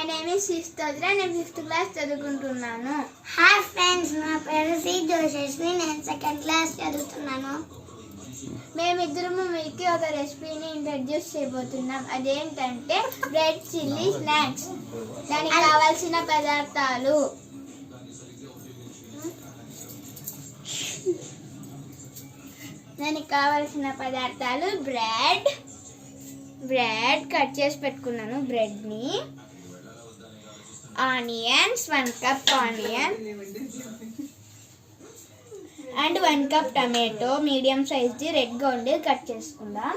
My name is సిస్టోద్రా. నేను 5th class చదువుకుంటున్నాను. Hi friends, నా పేరు సి జోషేష్ని. నేను 2nd క్లాస్ చదువుతున్నాను. మేమిద్దరము మీకు ఒక రెసిపీని ఇంట్రడ్యూస్ చేయబోతున్నాం. అదేంటంటే బ్రెడ్ చిల్లీ స్నాక్స్. దానికి కావాల్సిన పదార్థాలు: బ్రెడ్ కట్ చేసి పెట్టుకున్నాను. బ్రెడ్ని, onions 1 cup onion and 1 cup tomato medium సైజ్ది రెడ్గా ఉండి కట్ చేసుకుందాం.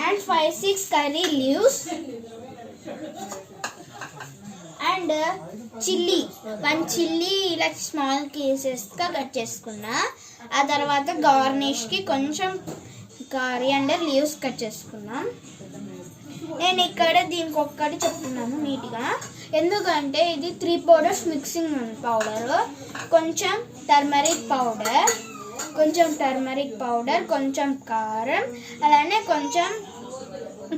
And 5-6 curry leaves and chilli 1 chilli ఇలా స్మాల్ పీసెస్గా కట్ చేసుకున్నా. ఆ తర్వాత గార్నిష్కి కొంచెం కారియాండర్ లీవ్స్ కట్ చేసుకున్నాం. నేను ఇక్కడ దీనికి ఒక్కటి చెప్తున్నాను నీట్గా, ఎందుకంటే ఇది 3 పౌడర్స్ మిక్సింగ్ పౌడర్, కొంచెం టర్మరిక్ పౌడర్, కొంచెం కారం, అలానే కొంచెం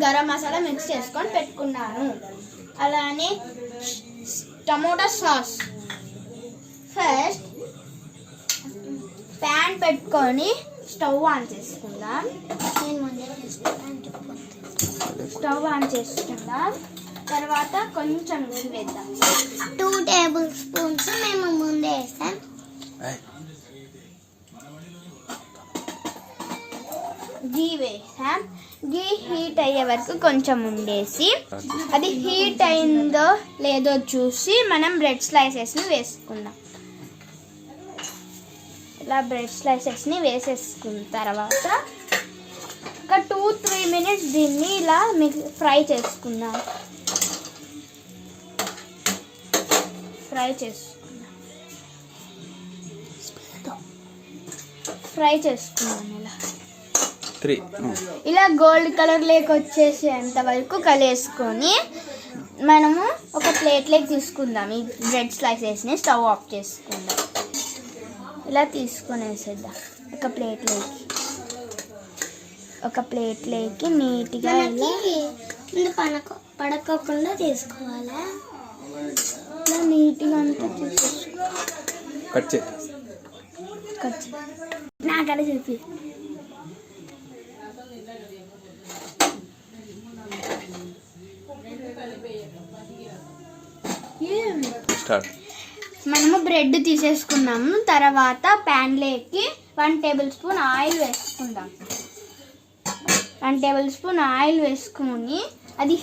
గరం మసాలా మిక్స్ చేసుకొని పెట్టుకున్నాను. అలానే టమోటా సాస్. ఫస్ట్ ప్యాన్ పెట్టుకొని స్టవ్ ఆన్ చేసుకుందాం. స్టవ్ ఆన్ చేసుకుందాం. తర్వాత కొంచెం గీ వేద్దాం. 2 టేబుల్ స్పూన్స్ మేము ముందే వేస్తాం. గీ వేసాం. గీ హీట్ అయ్యే వరకు కొంచెం ఉండేసి, అది హీట్ అయిందో లేదో చూసి మనం బ్రెడ్ స్లైసెస్ని వేసుకుందాం. ఇలా బ్రెడ్ స్లైసెస్ని వేసేసుకున్న తర్వాత ఒక 2-3 మినిట్స్ దీన్ని ఇలా ఫ్రై చేసుకుందాం. ఇలా గోల్డ్ కలర్ లేక వచ్చేసేంత వరకు కలిపేసుకొని మనము ఒక ప్లేట్లోకి తీసుకుందాం. ఈ బ్రెడ్ స్లైసెస్ని స్టవ్ ఆఫ్ చేసుకుందాం. ఇలా తీసుకునేసేద్దాం ఒక ప్లేట్లోకి నీట్గా పడకోకుండా తీసుకోవాలా. ఇలా నీట్గా అంతా తీసేసుకో. నాకడ చెప్పి మనము బ్రెడ్ తీసేసుకున్నాము. తర్వాత ప్యాన్లోకి 1 టేబుల్ స్పూన్ ఆయిల్ వేసుకుందాం. 1 టేబుల్ స్పూన్ ఆయిల్ వేసుకొని అది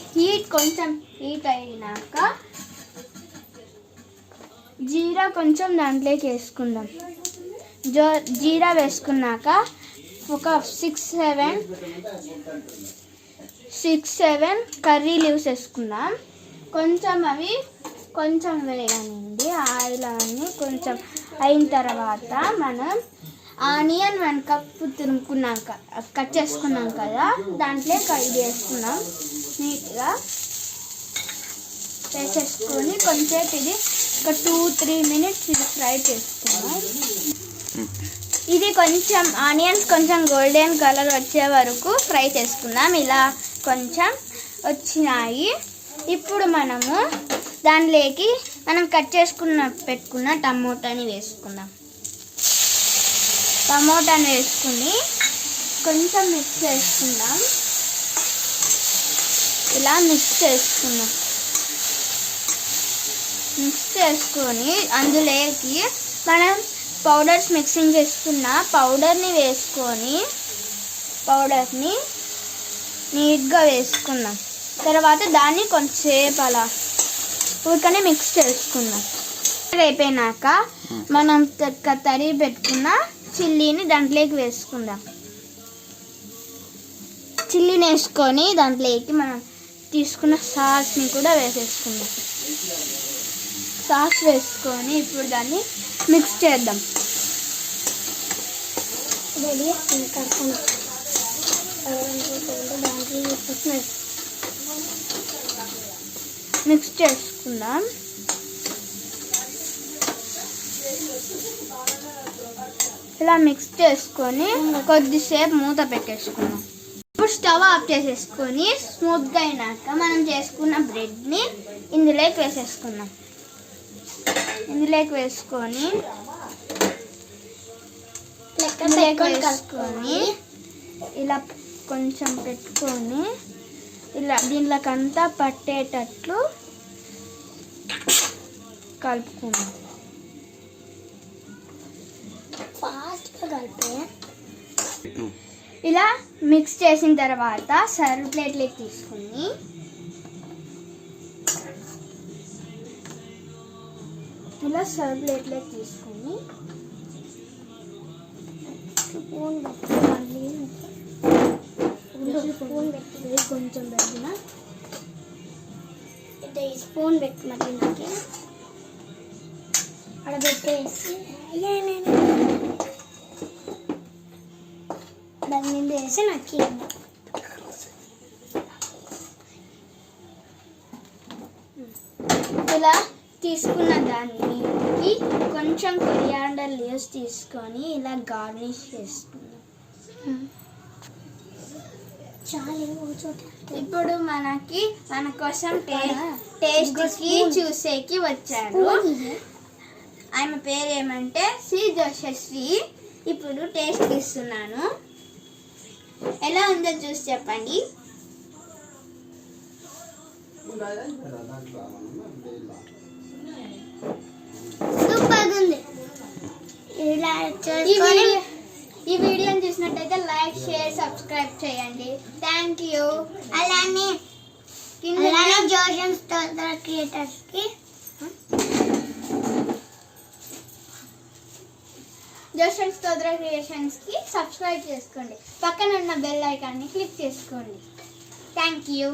కొంచెం హీట్ అయినాక జీరా కొంచెం దాంట్లోకి వేసుకుందాం. జీరా వేసుకున్నాక ఒక 6-7 కర్రీ లీవ్స్ వేసుకుందాం. అవి కొంచెం వేయనండి. ఆయిల్ అన్నీ కొంచెం అయిన తర్వాత మనం ఆనియన్ 1 కప్ తురుముకున్నాక కట్ చేసుకున్నాం కదా, దాంట్లో ఇది వేసుకున్నాం. నీట్గా వేసేసుకొని కొంచెంసేపు ఇది ఒక 2-3 మినిట్స్ ఇది ఫ్రై చేసుకున్నాం. ఇది కొంచెం ఆనియన్స్ కొంచెం గోల్డెన్ కలర్ వచ్చే వరకు ఫ్రై చేసుకుందాం. ఇలా కొంచెం వచ్చినాయి. ఇప్పుడు మనము దానిలోకి మనం కట్ పెట్టుకున్న టమోటాని వేసుకుందాం. వేసుకుని కొంచెం మిక్స్ చేసుకుందాం. ఇలా మిక్స్ చేసుకొని అందులోకి మనం పౌడర్స్ మిక్సింగ్ చేసుకున్న పౌడర్ని నీట్గా వేసుకుందాం. తర్వాత దాన్ని కొంచెంసేపు అలా ఊరికనే మిక్స్ చేసుకుందాం. అయిపోయినాక మనం తరిగి పెట్టుకున్న చిల్లీని దాంట్లోకి వేసుకుందాం. చిల్లీని వేసుకొని దాంట్లోకి మనం తీసుకున్న సాస్ని కూడా వేసేసుకుందాం. సాస్ వేసుకొని ఇప్పుడు దాన్ని మిక్స్ చేద్దాం. మిక్స్ చేసుకుందాం. ఇలా మిక్స్ చేసుకొని కొద్దిసేపు మూత పెట్టేసుకుందాం. ఇప్పుడు స్టవ్ ఆఫ్ చేసేసుకొని స్మూత్గా అయినాక మనం చేసుకున్న బ్రెడ్ని ఇందులోకి వేసేసుకుందాం. ఇందులోకి వేసుకొని ఇలా కొంచెం పెట్టుకొని ఇలా దీనిలోకంతా పట్టేటట్లు కలుపుకుందాం. ఫాస్ట్గా కలిపే ఇలా మిక్స్ చేసిన తర్వాత సర్వ్ ప్లేట్లోకి తీసుకుని ఇలా సర్వ్ ప్లేట్లోకి తీసుకుని స్పూన్ పెట్టి మళ్ళీ స్పూన్ పెట్టి కొంచెం పెట్టిన ఇది స్పూన్ పెట్టి మళ్ళీ నాకు అక్కడ పెట్టేసి దాని మీద వేసి నాకు ఇలా తీసుకున్న దానికి కొంచెం కొరియాండర్ లీవ్స్ తీసుకొని ఇలా గార్నిష్ చేసుకుందాం. ఇప్పుడు మన కోసం టేస్ట్కి చూసేకి వచ్చారు. ఆమె పేరు ఏమంటే శ్రీ జోషశ్రీ. ఇప్పుడు టేస్ట్ ఇస్తున్నాను. ఎలా ఉందో చూసి చెప్పండి. సూపర్ ఉంది. ఇలా ఈ వీడియోని చూసినట్టయితే లైక్, షేర్, సబ్స్క్రైబ్ చేయండి. Thank you. అలానే జోషన్ స్తోత్ర క్రియేటర్స్కి జోషన్ స్తోత్ర క్రియేషన్స్కి సబ్స్క్రైబ్ చేసుకోండి. పక్కన ఉన్న బెల్ ఐకాన్ని క్లిక్ చేసుకోండి. Thank you.